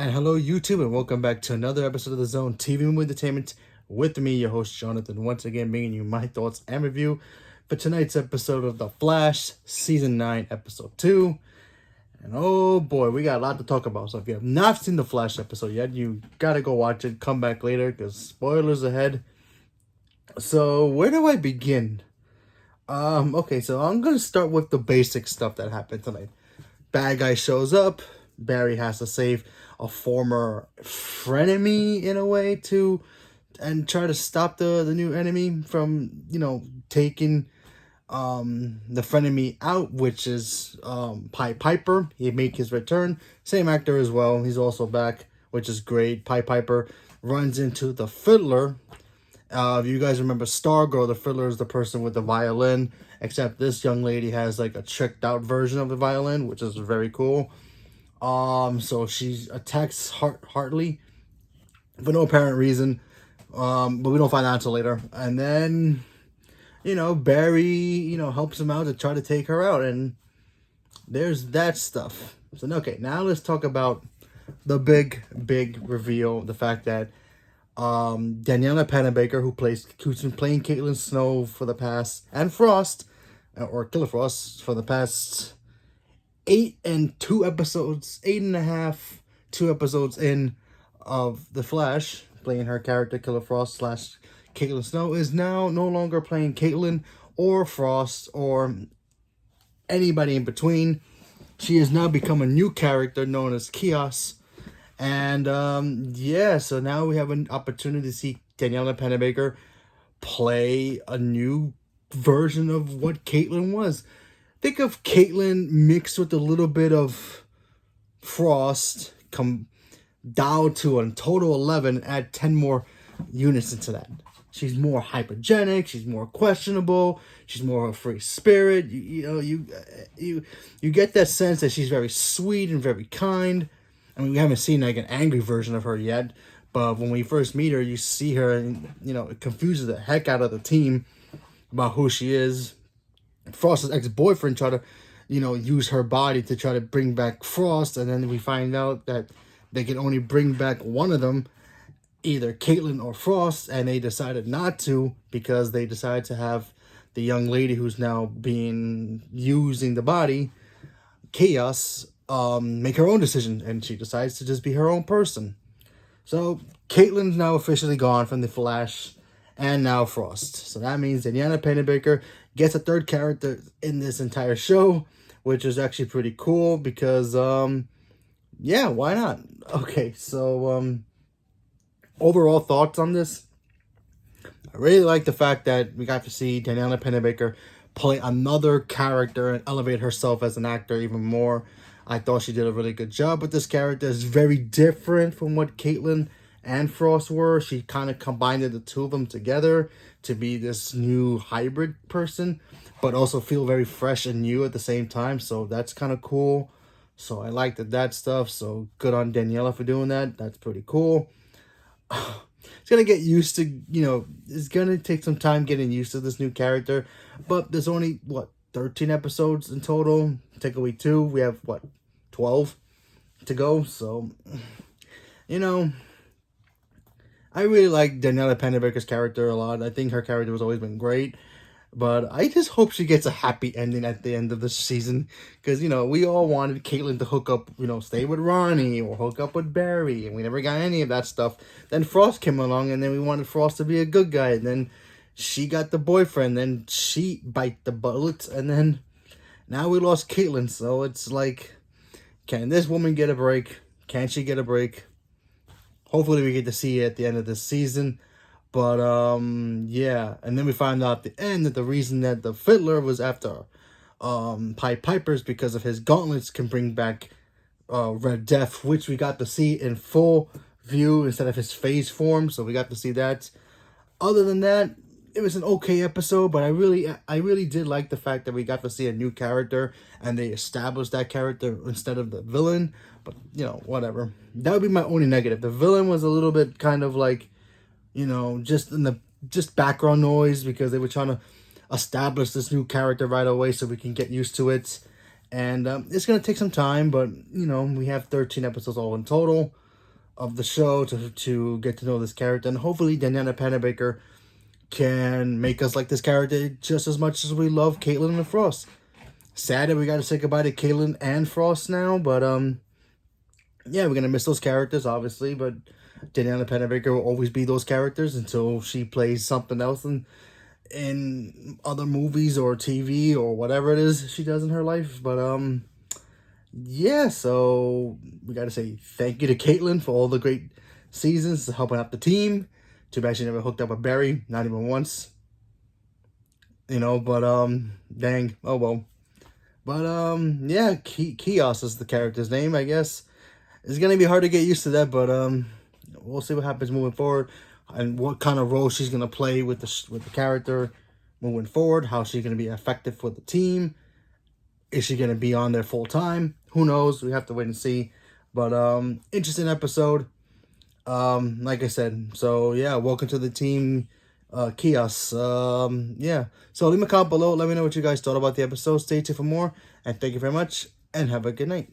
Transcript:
And hello, YouTube, and welcome back to another episode of The Zone TV Movie Entertainment with me, your host, Jonathan, once again bringing you my thoughts and review for tonight's episode of The Flash, Season 9, Episode 2. And oh boy, we got a lot to talk about. So if you have not seen The Flash episode yet, you gotta go watch it. Come back later, because spoilers ahead. So where do I begin? Okay, so I'm gonna start with the basic stuff that happened tonight. Bad guy shows up. Barry has to save a former frenemy in a way and try to stop the new enemy from, taking the frenemy out, which is Pied Piper. He make his return. Same actor as well. He's also back, which is great. Pied Piper runs into the Fiddler. If you guys remember Stargirl, the Fiddler is the person with the violin, except this young lady has like a tricked out version of the violin, which is very cool. So she attacks Hartley for no apparent reason. But we don't find out until later. And then, Barry, helps him out to try to take her out. And there's that stuff. So, okay, now let's talk about the big reveal. The fact that Daniela Panabaker, who's been playing Caitlin Snow for the past, and Frost, or Killer Frost, for the past 8 and 2 episodes, 8.5, 2 episodes in of The Flash, playing her character Killer Frost / Caitlin Snow, is now no longer playing Caitlin or Frost or anybody in between. She has now become a new character known as Chaos. And so now we have an opportunity to see Daniela Panabaker play a new version of what Caitlin was. Think of Caitlin mixed with a little bit of Frost, come down to a total 11, add 10 more units into that. She's more hypergenic, she's more questionable, she's more of a free spirit. You get that sense that she's very sweet and very kind. I mean, we haven't seen like an angry version of her yet, but when we first meet her, you see her and, it confuses the heck out of the team about who she is. Frost's ex-boyfriend tried to, use her body to try to bring back Frost, and then we find out that they can only bring back one of them, either Caitlin or Frost, and they decided not to because they decided to have the young lady who's now using the body, Chaos, make her own decision, and she decides to just be her own person. So Caitlin's now officially gone from the Flash, and now Frost. So that means Daniela Panabaker gets a third character in this entire show, which is actually pretty cool because, why not? Okay, so, overall thoughts on this? I really like the fact that we got to see Daniela Panabaker play another character and elevate herself as an actor even more. I thought she did a really good job with this character. It's very different from what Caitlin and Frost were. She kind of combined the two of them together to be this new hybrid person, but also feel very fresh and new at the same time. So that's kind of cool. So I liked that stuff. So good on Daniela for doing that. That's pretty cool. It's going to get used to, it's going to take some time getting used to this new character. But there's only, 13 episodes in total. Take away 2. We have, 12 to go. So, I really like Daniela Panabaker's character a lot. I think her character has always been great. But I just hope she gets a happy ending at the end of the season. Because, we all wanted Caitlin to hook up, stay with Ronnie or hook up with Barry. And we never got any of that stuff. Then Frost came along and then we wanted Frost to be a good guy. And then she got the boyfriend. Then she bite the bullet. And then now we lost Caitlin. So it's like, can this woman get a break? Can she get a break? Hopefully we get to see it at the end of this season. But, and then we find out at the end that the reason that the Fiddler was after Pied Piper is because of his gauntlets can bring back Red Death, which we got to see in full view instead of his phase form. So we got to see that. Other than that, it was an okay episode, but I really did like the fact that we got to see a new character and they established that character instead of the villain. But, whatever. That would be my only negative. The villain was a little bit kind of like, just background noise because they were trying to establish this new character right away so we can get used to it. And it's going to take some time, but, we have 13 episodes all in total. of the show to get to know this character, and hopefully Daniela Panabaker can make us like this character just as much as we love Caitlin and Frost. Sad that we got to say goodbye to Caitlin and Frost now, but yeah, we're gonna miss those characters obviously, but Daniela Panabaker will always be those characters until she plays something else in other movies or TV or whatever it is she does in her life. But yeah, so we gotta say thank you to Caitlin for all the great seasons, helping out the team. Too bad she never hooked up with Barry, not even once. You know, but dang, oh well. But yeah, Kios is the character's name, I guess. It's gonna be hard to get used to that, but we'll see what happens moving forward, and what kind of role she's gonna play with the character moving forward. How she's gonna be effective for the team. Is she gonna be on there full time? Who knows? We have to wait and see. But interesting episode. Like I said, so yeah, welcome to the team, Kios. Yeah. So leave a comment below. Let me know what you guys thought about the episode. Stay tuned for more, and thank you very much, and have a good night.